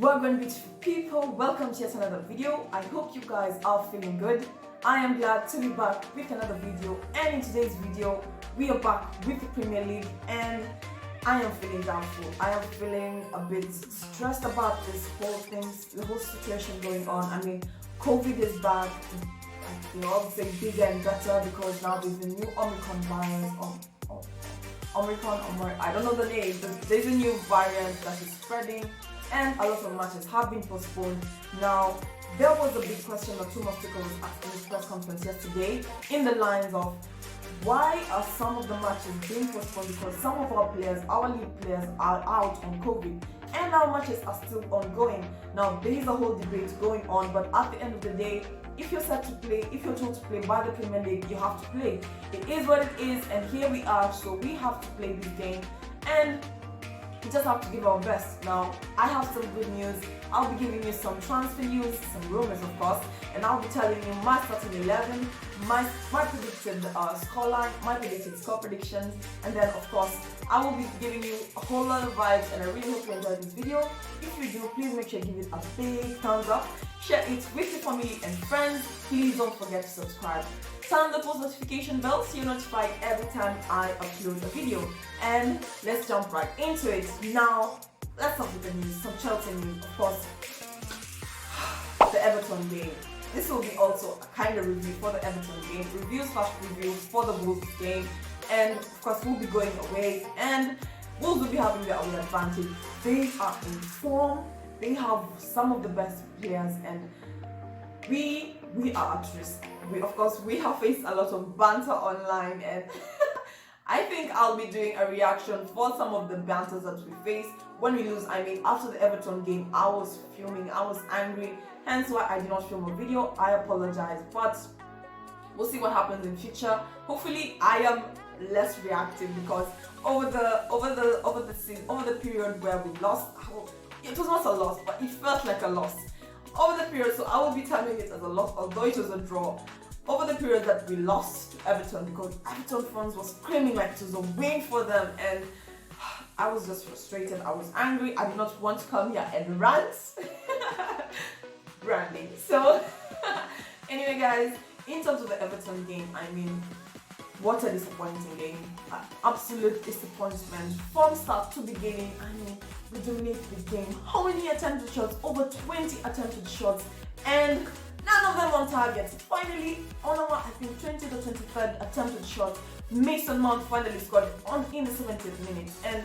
Welcome beautiful people, welcome to yet another video. I hope you guys are feeling good. I am glad to be back with another video, and in today's video we are back with the Premier League, and I am feeling doubtful. I am feeling a bit stressed about this whole thing, the whole situation going on. I mean, COVID is back, obviously bigger and better because now there's a new Omicron variant. I don't know the name, but there's a new variant that is spreading, and a lot of matches have been postponed. Now, there was a big question that Thomas Tuchel was asked in his press conference yesterday in the lines of why are some of the matches being postponed, because some of our players, our league players, are out on COVID and our matches are still ongoing. Now, there is a whole debate going on, but at the end of the day, if you're set to play, if you're told to play by the Premier League, you have to play. It is what it is, and here we are, so we have to play this game, and we just have to give our best. Now, I have some good news. I'll be giving you some transfer news, some rumors of course, and I'll be telling you my starting 11, my predicted scoreline, my predicted score predictions, and then of course I will be giving you a whole lot of vibes, and I really hope you enjoyed this video. If you do, please make sure you give it a big thumbs up, share it with your family and friends. Please don't forget to subscribe. Turn on the post notification bell so you're notified every time I upload a video. And let's jump right into it. Now, let's start with the news, some Chelsea news, of course. The Everton game. This will be also a kind of review for the Everton game, reviews for the Wolves game, and of course we'll be going away, and Wolves will be having their own advantage. They are in form, they have some of the best players, and we are at risk. We have faced a lot of banter online, and I think I'll be doing a reaction for some of the banters that we face when we lose. I mean, after the Everton game, I was fuming, I was angry, hence why I did not film a video. I apologize, but we'll see what happens in future. Hopefully I am less reactive, because over the period where we lost, it was not a loss, but it felt like a loss. Over the period, so I will be terming it as a loss, although it was a draw. Over the period that we lost to Everton, because Everton fans were screaming like it was a win for them, and I was just frustrated, I was angry, I did not want to come here and rant. Branding. So, anyway guys, in terms of the Everton game, I mean, what a disappointing game. Absolute disappointment from start to beginning. I mean, we dominated the game. How many attempted shots? Over 20 attempted shots, and none of them on target. Finally, on our, I think, 20th or 23rd attempted shot, Mason Mount finally scored in the 70th minute. And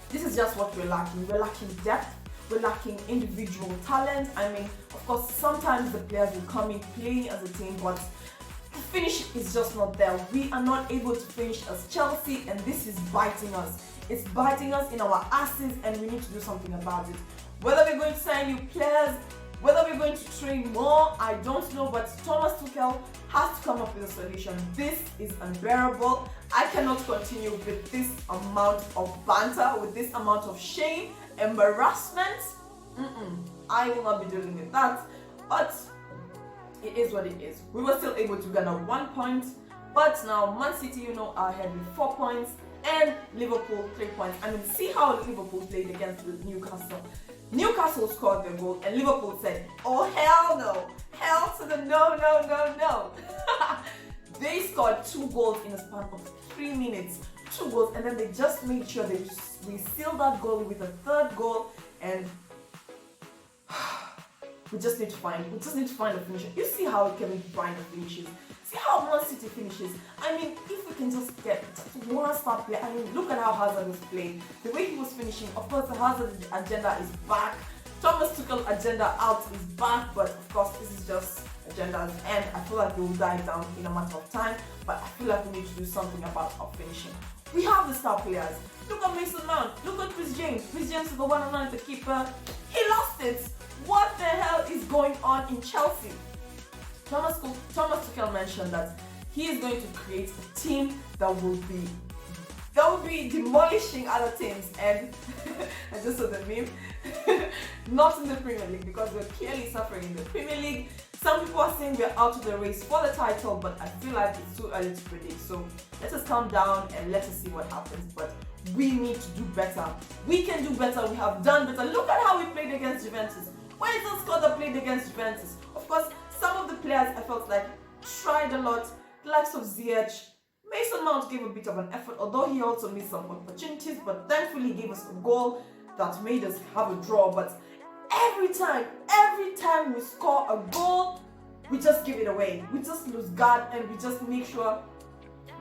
this is just what we're lacking. We're lacking depth. We're lacking individual talent. I mean, of course, sometimes the players will come in playing as a team, but the finish is just not there. We are not able to finish as Chelsea, and this is biting us. It's biting us in our asses, and we need to do something about it. Whether we're going to sign new players, whether we're going to train more, I don't know, but Thomas Tuchel has to come up with a solution. This is unbearable. I cannot continue with this amount of banter, with this amount of shame, embarrassment. I will not be dealing with that, but it is what it is. We were still able to garner 1 point, but now Man City, are ahead with 4 points, and Liverpool 3 points. I mean, see how Liverpool played against Newcastle. Newcastle scored their goal, and Liverpool said, "Oh hell no, hell to the no, no, no, no." They scored 2 goals in a span of 3 minutes, 2 goals, and then they just made sure they sealed that goal with a 3rd goal, and we just need to find a finisher. You see how Kevin De Bruyne finishes. See how Man City finishes. I mean, if we can just get one star player. I mean, look at how Hazard was playing. The way he was finishing. Of course, the Hazard agenda is back. Thomas Tuchel agenda out is back. But of course, this is just agendas, and I feel like it will die down in a matter of time. But I feel like we need to do something about our finishing. We have the star players. Look at Mason Mount. Look at Chris James. Chris James is the one and only keeper. He lost it. What the hell is going on in Chelsea? Thomas Tuchel mentioned that he is going to create a team that will be demolishing other teams, and I just saw the meme. Not in the Premier League, because we're clearly suffering in the Premier League. Some people are saying we're out of the race for the title, but I feel like it's too early to predict. So let us calm down and let us see what happens. But we need to do better. We can do better. We have done better. Look at how we played against Juventus. When is the squad that played against Juventus? Of course, some of the players I felt like tried a lot. The likes of Ziyech. Mason Mount gave a bit of an effort, although he also missed some opportunities, but thankfully he gave us a goal that made us have a draw. But every time we score a goal, we just give it away. We just lose guard and we just make sure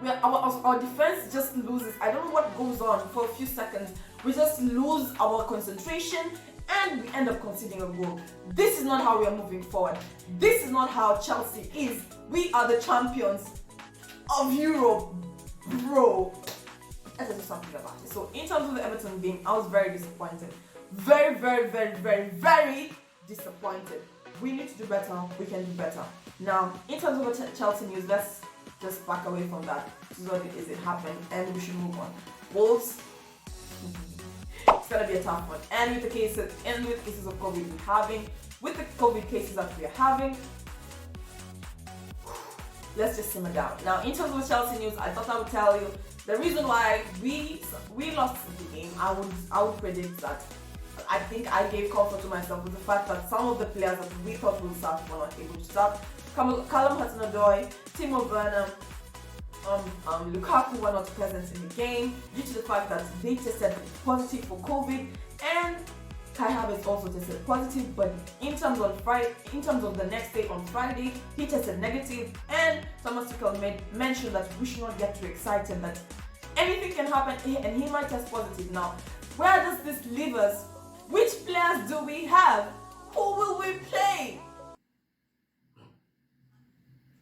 our defense just loses. I don't know what goes on for a few seconds. We just lose our concentration and we end up conceding a goal. This is not how we are moving forward. This is not how Chelsea is. We are the champions of Europe, bro. Let's do something about it. So in terms of the Everton game, I was very disappointed. Very disappointed. We need to do better. We can do better. Now, in terms of the Chelsea news, let's just back away from that. This is what it is. It happened, and we should move on. Wolves. It's gonna be a tough one. And with the cases of COVID we're having, with the COVID cases that we are having, let's just simmer down. Now, in terms of the Chelsea news, I thought I would tell you the reason why we lost the game. I would predict that. I think I gave comfort to myself with the fact that some of the players that we thought would start were not able to start. Callum Hudson-Odoi, Timo Werner, Lukaku were not present in the game due to the fact that they tested positive for COVID, and Kai Havertz also tested positive. But in terms of the next day on Friday, he tested negative, and Thomas Tuchel mentioned that we should not get too excited, that anything can happen and he might test positive. Now, where does this leave us? Which players do we have? Who will we play?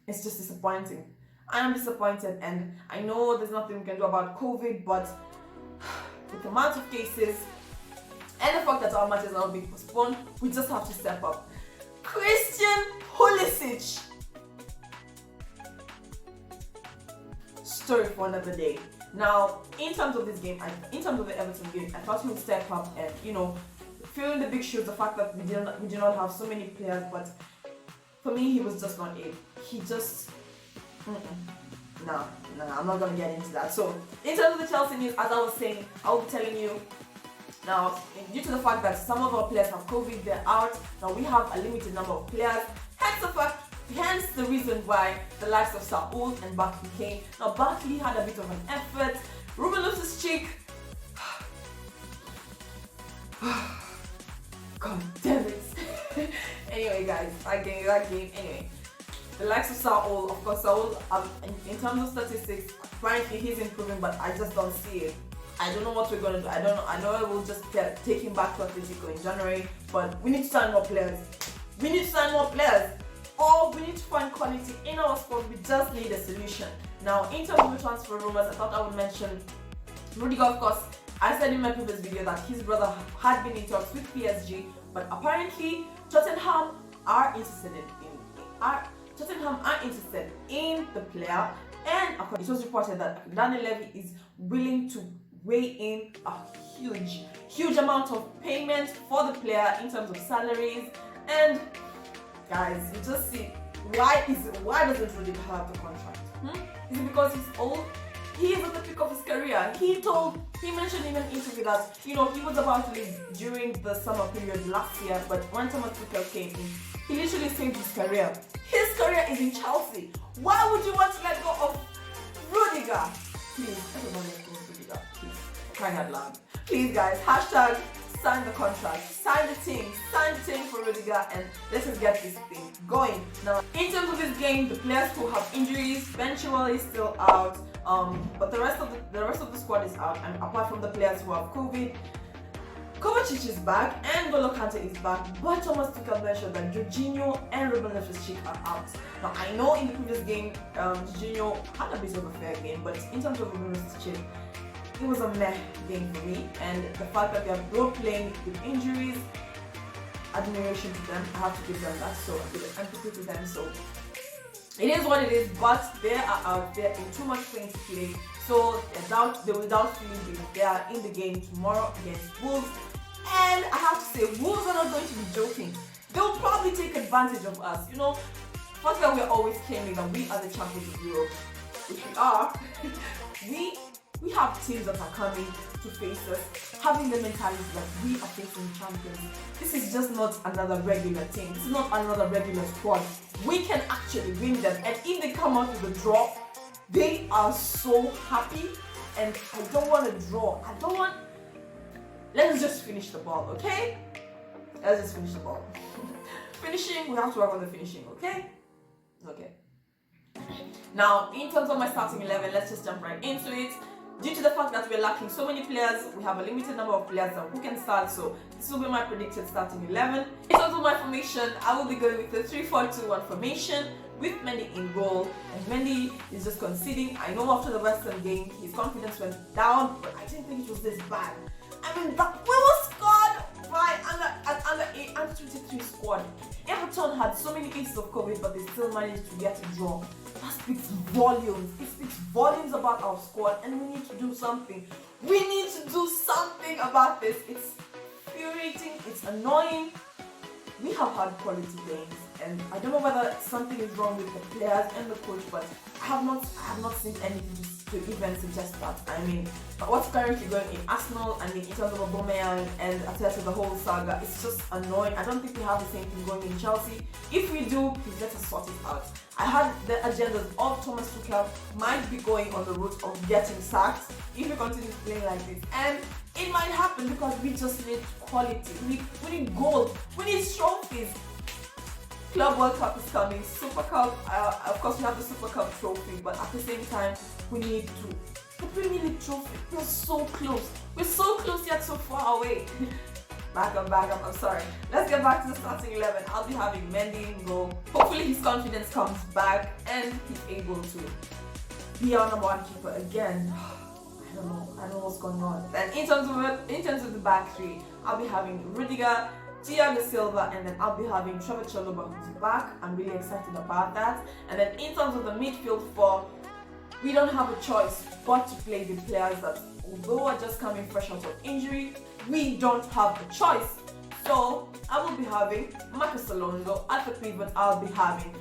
It's just disappointing. I am disappointed, and I know there's nothing we can do about COVID, but with the amount of cases and the fact that our matches are not being postponed, we just have to step up. Christian Pulisic. Story for another day. Now, in terms of this game, in terms of the Everton game, I thought he would step up and, fill in the big shoes. The fact that we did not have so many players, but for me, he was just not it. He just, I'm not gonna get into that. So, in terms of the Chelsea news, as I was saying, I will be telling you now, due to the fact that some of our players have COVID, they're out. Now we have a limited number of players. Hence the reason why the likes of Saul and Barkley came. Now Barkley had a bit of an effort. Ruben Loftus-Cheek. God damn it. Anyway, guys, that game. Anyway, the likes of Saul, of course, Saul, in terms of statistics, apparently he's improving, but I just don't see it. I don't know what we're gonna do. I don't know. I know we'll just take him back to Atletico in January, but we need to sign more players. Or we need to find quality in our squad. We just need a solution. Now, in terms of the transfer rumors, I thought I would mention Rudiger. Of course, I said in my previous video that his brother had been in talks with PSG, but apparently Tottenham are interested in the player, and it was reported that Daniel Levy is willing to weigh in a huge amount of payment for the player in terms of salaries. And guys, you just see why doesn't Rudiger have the contract? Is it because he's old? He is at the peak of his career. He mentioned in an interview that he was about to leave during the summer period last year, but when Thomas Tuchel came in, he literally saved his career. His career is in Chelsea. Why would you want to let go of Rudiger? Please, everybody let go of Rudiger. Please, crying out loud. Please, guys, hashtag sign the contract, sign the team for Rudiger, and let's just get this thing going. Now, in terms of this game, the players who have injuries, Ben Chilwell is still out, but the rest of the squad is out, and apart from the players who have COVID, Kovacic is back and N'Golo Kante is back, but Thomas Tuchel mentioned that Jorginho and Ruben Loftus-Cheek are out. Now, I know in the previous game, Jorginho had a bit of a fair game, but in terms of Ruben Loftus-Cheek, it was a meh game for me, and the fact that they are both playing with injuries, admiration to them. I have to give them that, so a bit of empathy to them. So it is what it is, but they are out there in too much pain to play, so they will doubtfully be there in the game tomorrow against Wolves. And I have to say, Wolves are not going to be joking. They'll probably take advantage of us. First of all, we're always claiming that we are the champions of Europe, which we are. We have teams that are coming to face us, having the mentality that we are facing champions. This is just not another regular team. This is not another regular squad. We can actually win them, and if they come out with a draw, they are so happy. And I don't want to draw. Let's just finish the ball, okay? Let's just finish the ball. Finishing, we have to work on the finishing, okay? Okay. Now, in terms of my starting 11, let's just jump right into it. Due to the fact that we're lacking so many players, we have a limited number of players who can start, so this will be my predicted starting 11. In terms of my formation, I will be going with the 3-4-2-1 formation with Mendy in goal, and Mendy is just conceding. I know after the Western game, his confidence went down, but I didn't think it was this bad. I mean, we were scored by under 23 squad. Everton had so many cases of COVID, but they still managed to get a draw. That speaks volumes. It speaks volumes about our squad, and we need to do something. We need to do something about this. It's infuriating. It's annoying. We have had quality games, and I don't know whether something is wrong with the players and the coach, but I have not seen anything to even suggest that. I mean, what's currently going in Arsenal, I mean, in terms of Aubameyang and Arteta, the whole saga, it's just annoying. I don't think we have the same thing going in Chelsea. If we do, please let us sort it out. I had the agendas of Thomas Tuchel might be going on the route of getting sacked if we continue playing like this, and it might happen because we just need quality. We need gold. We need trophies. Club World Cup is coming. Super Cup. Of course, we have the Super Cup trophy, but at the same time, we need the Premier League trophy. We're so close. We're so close yet so far away. Back up. I'm sorry. Let's get back to the starting 11. I'll be having Mendy in goal. Hopefully, his confidence comes back and he's able to be our number one keeper again. I don't know what's going on. And in terms of the back three, I'll be having Rudiger, Thiago Silva, and then I'll be having Trevor Chalobah, who's back. I'm really excited about that. And then in terms of the midfield four, we don't have a choice but to play the players that, although are just coming fresh out of injury, we don't have a choice. So I will be having Marcus Alonso at the pivot. I'll be having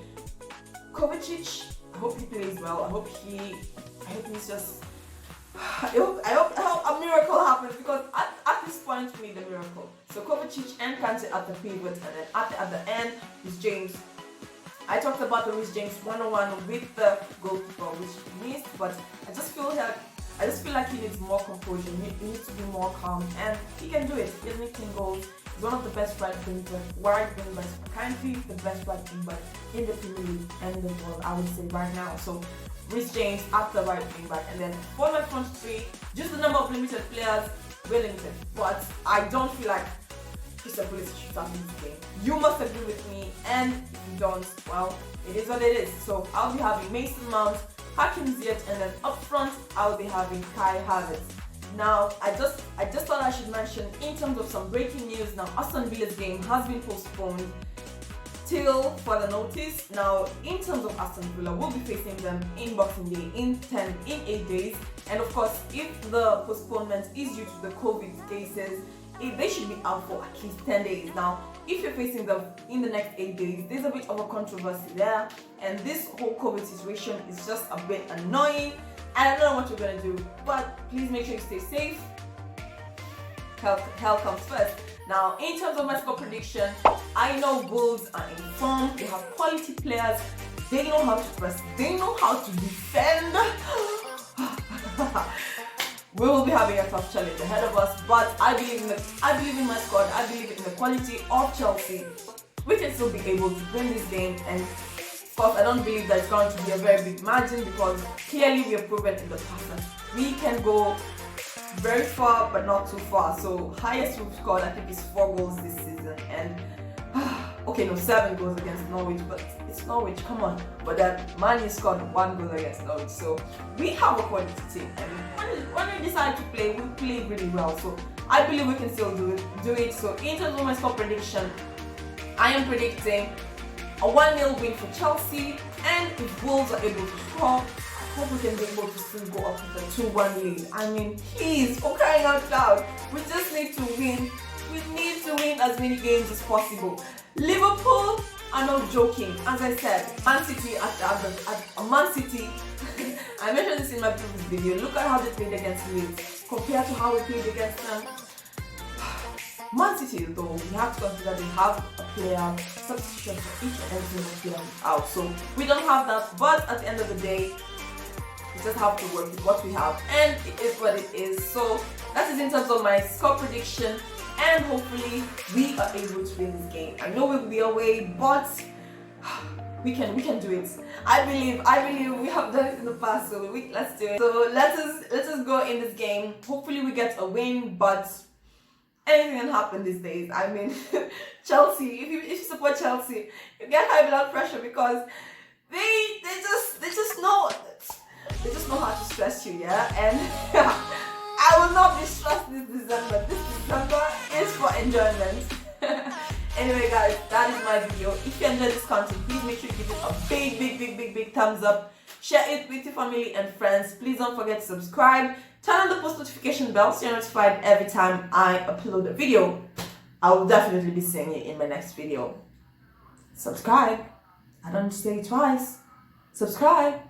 Kovacic. I hope he plays well. I hope he's just. I hope a miracle happens, because at this point we need a miracle. So Kovacic and Kante at the pivot, and then at the end is James. I talked about the Reece James 1-on-1 with the goalkeeper, which he missed, but I just feel like he needs more composure. He needs to be more calm, and he can do it. He's making goals. He's one of the best right wing backs, currently the best right wing back in the Premier League and the world, I would say right now. So Reece James at the right wing back, and then for my front three, just the number of limited players, we're limited. But I don't feel like Crystal Palace should start this game. You must agree with me, and if you don't, well, it is what it is. So I'll be having Mason Mount, Hakim Ziyech, and then up front I'll be having Kai Havertz. Now, I just thought I should mention, in terms of some breaking news, now Aston Villa's game has been postponed till further notice. Now, in terms of Aston Villa, we'll be facing them in Boxing Day in 8 days. And of course, if the postponement is due to the COVID cases, they should be out for at least 10 days. Now, if you're facing them in the next 8 days, there's a bit of a controversy there. And this whole COVID situation is just a bit annoying. And I don't know what you're going to do. But please make sure you stay safe. Health comes first. Now, in terms of my score prediction, I know Wolves are in form. They have quality players. They know how to press. They know how to defend. We will be having a tough challenge ahead of us, but I believe in my squad. I believe in the quality of Chelsea. We can still be able to win this game, and of course, I don't believe that it's going to be a very big margin, because clearly we have proven in the past that we can go very far, but not too far. So highest we've scored, I think, is 4 goals this season, and okay, no, 7 goals against Norwich, but it's Norwich, come on. But that Man U scored 1 goal against Norwich, so we have a quality team, and when we decide to play, we play really well. So I believe we can still do it. So in terms of my score prediction, I am predicting a 1-0 win for Chelsea, and if Wolves are able to score, I hope we can be able to still go up with a 2-1 lead. I mean, please, for crying out loud, we just need to win. We need to win as many games as possible. Liverpool are not joking. As I said, Man City I mentioned this in my previous video. Look at how they played against Leeds compared to how we played against them. Man City, though, we have to consider they have a player substitution for each and every single player out. So we don't have that, but at the end of the day, we just have to work with what we have, and it is what it is. So that is in terms of my score prediction, and hopefully we are able to win this game. I know we'll be away, but we can do it. I believe we have done it in the past, so let's do it. So let us go in this game. Hopefully we get a win, but anything can happen these days. I mean, Chelsea, if you support Chelsea, you get high blood pressure because they just know how to stress you, yeah? And I will not be stressed this December. This December is for enjoyment. Anyway guys, that is my video. If you enjoyed this content, please make sure you give it a big thumbs up. Share it with your family and friends. Please don't forget to subscribe. Turn on the post notification bell so you're notified every time I upload a video. I will definitely be seeing you in my next video. Subscribe. I don't say it twice. Subscribe.